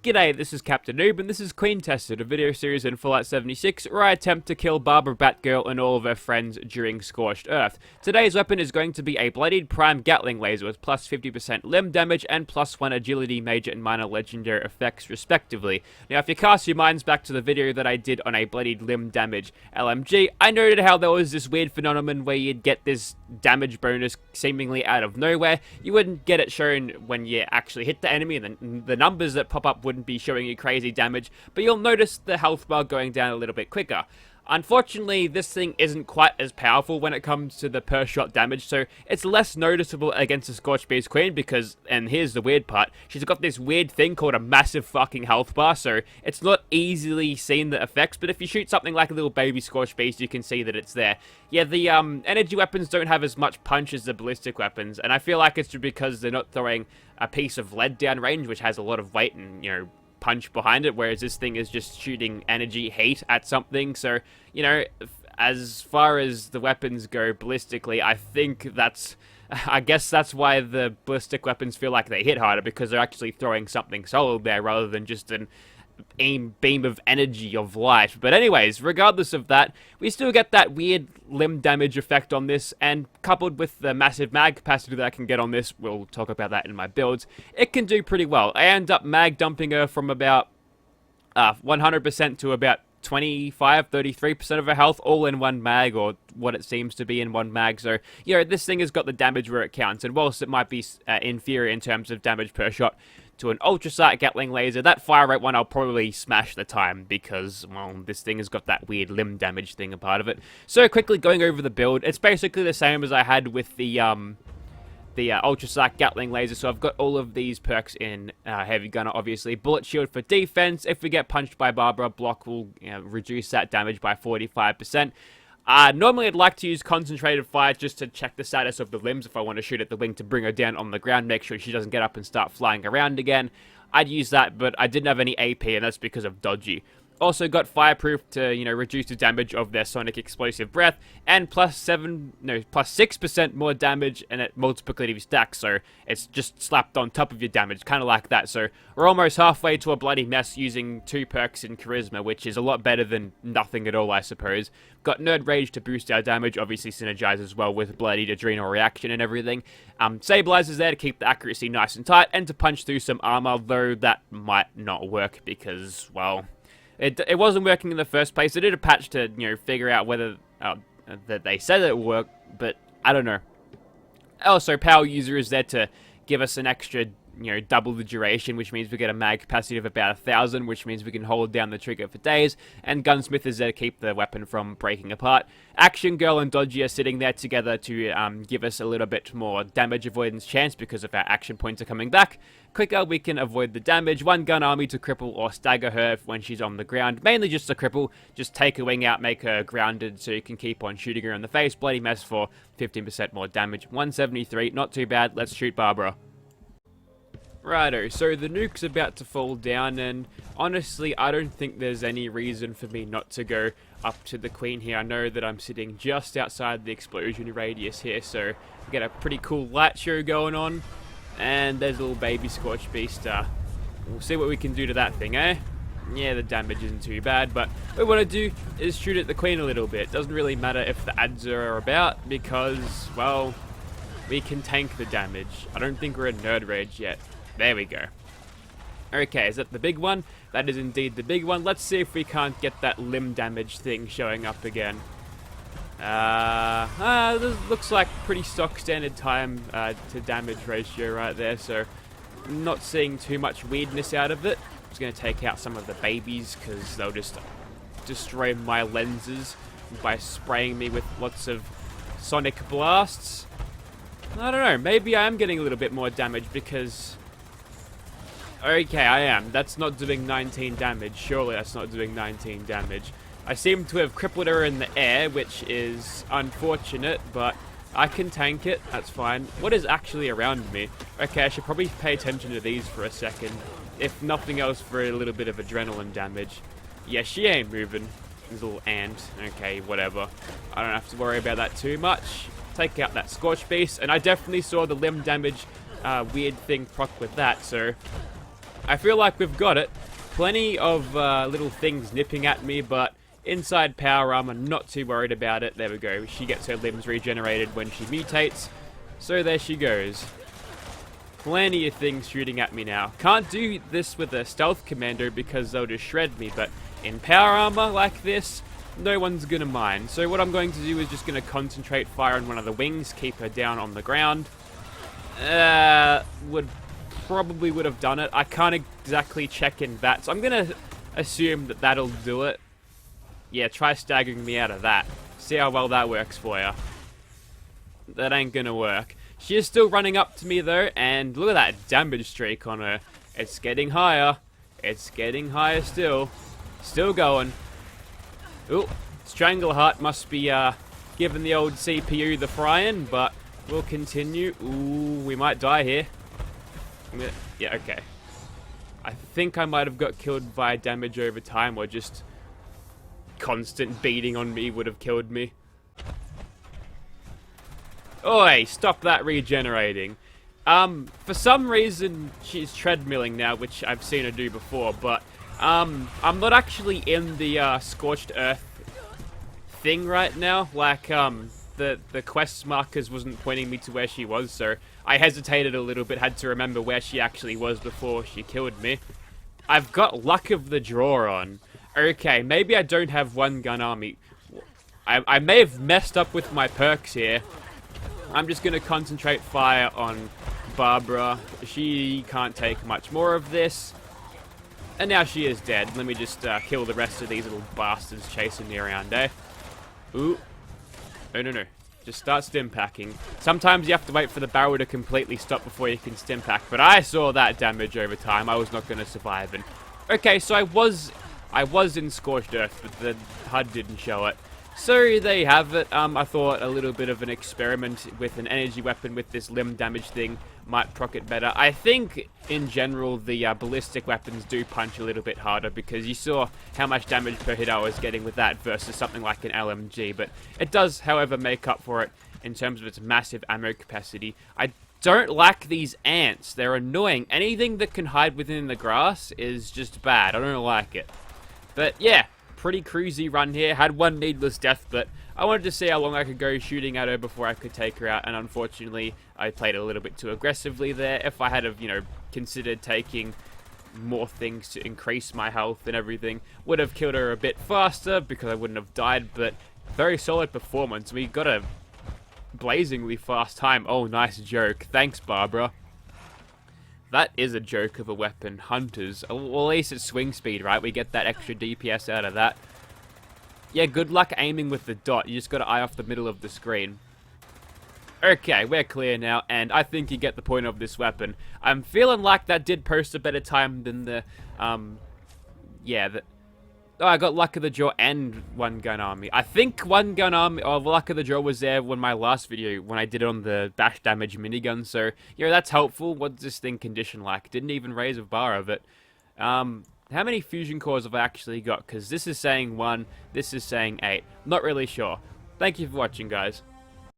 G'day, this is Captainoob, and this is Queen Tested, a video series in Fallout 76 where I attempt to kill Barbara Batgirl and all of her friends during Scorched Earth. Today's weapon is going to be a Bloodied Prime Gatling laser with plus 50% limb damage and plus 1 agility major and minor legendary effects respectively. Now if you cast your minds back to the video that I did on a Bloodied Limb Damage LMG, I noted how there was this weird phenomenon where you'd get this damage bonus seemingly out of nowhere. You wouldn't get it shown when you actually hit the enemy, and the numbers that pop up wouldn't be showing you crazy damage, but you'll notice the health bar going down a little bit quicker. Unfortunately, this thing isn't quite as powerful when it comes to the per shot damage, so it's less noticeable against the Scorched Beast Queen because, and here's the weird part, she's got this weird thing called a massive fucking health bar, so it's not easily seen the effects, but if you shoot something like a little baby Scorched Beast, you can see that it's there. Yeah, the energy weapons don't have as much punch as the ballistic weapons, and I feel like it's because they're not throwing a piece of lead down range, which has a lot of weight and, you know, punch behind it, whereas this thing is just shooting energy heat at something. So, you know, as far as the weapons go ballistically, I guess that's why the ballistic weapons feel like they hit harder, because they're actually throwing something solid there rather than just an beam of energy of light. But anyways, regardless of that, we still get that weird limb damage effect on this, and coupled with the massive mag capacity that I can get on this, we'll talk about that in my builds, it can do pretty well. I end up mag dumping her from about 100% to about 25-33% of her health, all in one mag, or what it seems to be in one mag. So, you know, this thing has got the damage where it counts, and whilst it might be inferior in terms of damage per shot to an ultrasight Gatling laser, that fire rate one I'll probably smash the time, because, well, this thing has got that weird limb damage thing a part of it. So quickly going over the build, it's basically the same as I had with the ultrasight Gatling laser. So I've got all of these perks in heavy gunner, obviously. Bullet shield for defense. If we get punched by Barbara, block will reduce that damage by 45%. Normally I'd like to use concentrated fire just to check the status of the limbs if I want to shoot at the wing to bring her down on the ground, make sure she doesn't get up and start flying around again. I'd use that, but I didn't have any AP, and that's because of dodgy. Also got fireproof to, you know, reduce the damage of their sonic explosive breath, and plus 6% more damage, and it multiplicative stacks, so it's just slapped on top of your damage, kind of like that. So we're almost halfway to a bloody mess using 2 perks in charisma, which is a lot better than nothing at all, I suppose. Got nerd rage to boost our damage, obviously synergizes well with bloodied adrenal reaction and everything. Stabilizers there to keep the accuracy nice and tight, and to punch through some armor, though that might not work because, well, it wasn't working in the first place. They did a patch to, you know, figure out whether that they said it would work, but I don't know. Also, power user is there to give us an extra, you know, double the duration, which means we get a mag capacity of about 1,000, which means we can hold down the trigger for days, and Gunsmith is there to keep the weapon from breaking apart. Action Girl and Dodgy are sitting there together to give us a little bit more damage avoidance chance because of our action points are coming back. Quicker we can avoid the damage. One gun army to cripple or stagger her when she's on the ground, mainly just to cripple. Just take her wing out, make her grounded so you can keep on shooting her in the face. Bloody mess for 15% more damage. 173, not too bad. Let's shoot Barbara. Righto, so the nuke's about to fall down, and honestly, I don't think there's any reason for me not to go up to the Queen here. I know that I'm sitting just outside the explosion radius here, so we get a pretty cool light show going on, and there's a little baby Scorched Beast. We'll see what we can do to that thing, eh? Yeah, the damage isn't too bad, but what we want to do is shoot at the Queen a little bit. Doesn't really matter if the ads are about, because, well, we can tank the damage. I don't think we're in nerd rage yet. There we go. Okay, is that the big one? That is indeed the big one. Let's see if we can't get that limb damage thing showing up again. This looks like pretty stock standard time to damage ratio right there, so I'm not seeing too much weirdness out of it. I'm just going to take out some of the babies because they'll just destroy my lenses by spraying me with lots of sonic blasts. I don't know, maybe I am getting a little bit more damage because... Okay, I am. That's not doing 19 damage. Surely that's not doing 19 damage. I seem to have crippled her in the air, which is unfortunate, but I can tank it. That's fine. What is actually around me? Okay, I should probably pay attention to these for a second. If nothing else, for a little bit of adrenaline damage. Yeah, she ain't moving. This little ant. Okay, whatever. I don't have to worry about that too much. Take out that Scorched Beast, and I definitely saw the limb damage weird thing proc with that, so... I feel like we've got it. Plenty of little things nipping at me, but inside power armor, not too worried about it. There we go. She gets her limbs regenerated when she mutates. So there she goes. Plenty of things shooting at me now. Can't do this with a stealth commando because they'll just shred me, but in power armor like this, no one's gonna mind. So what I'm going to do is just gonna concentrate fire on one of the wings, keep her down on the ground. Probably would have done it. I can't exactly check in that, so I'm gonna assume that that'll do it. Yeah, try staggering me out of that. See how well that works for you. That ain't gonna work. She is still running up to me though, and look at that damage streak on her. It's getting higher. It's getting higher still. Still going. Ooh, Strangleheart must be giving the old CPU the frying, but we'll continue. Ooh, we might die here. Yeah, okay. I think I might have got killed by damage over time, or just constant beating on me would have killed me. Oi, stop that regenerating. For some reason, she's treadmilling now, which I've seen her do before, but I'm not actually in the Scorched Earth thing right now. Like, the quest markers wasn't pointing me to where she was, so I hesitated a little bit, had to remember where she actually was before she killed me. I've got Luck of the Draw on. Okay, maybe I don't have one gun army. I may have messed up with my perks here. I'm just going to concentrate fire on Barbara. She can't take much more of this. And now she is dead. Let me just kill the rest of these little bastards chasing me around, eh? Ooh. No. Just start stim packing. Sometimes you have to wait for the barrel to completely stop before you can stim pack. But I saw that damage over time. I was not going to survive. And okay, so I was in Scorched Earth, but the HUD didn't show it. So there you have it. I thought a little bit of an experiment with an energy weapon with this limb damage thing might proc it better. I think, in general, the ballistic weapons do punch a little bit harder because you saw how much damage per hit I was getting with that versus something like an LMG. But it does, however, make up for it in terms of its massive ammo capacity. I don't like these ants. They're annoying. Anything that can hide within the grass is just bad. I don't like it. But yeah. Pretty cruisy run here. Had one needless death, but I wanted to see how long I could go shooting at her before I could take her out, and unfortunately I played a little bit too aggressively there. If I had considered taking more things to increase my health and everything, would have killed her a bit faster because I wouldn't have died. But very solid performance. We got a blazingly fast time. Oh, nice joke. Thanks, Barbara. That is a joke of a weapon. Hunters. Well, at least it's swing speed, right? We get that extra DPS out of that. Yeah, good luck aiming with the dot. You just got to eye off the middle of the screen. Okay, we're clear now, and I think you get the point of this weapon. I'm feeling like that did post a better time than the, Oh, I got Luck of the Draw and One Gun Army. I think One Gun Army, or Luck of the Draw was there when my last video, when I did it on the Bash Damage minigun, so, that's helpful. What's this thing condition like? Didn't even raise a bar of it. How many fusion cores have I actually got? Because this is saying 1, this is saying 8. Not really sure. Thank you for watching, guys.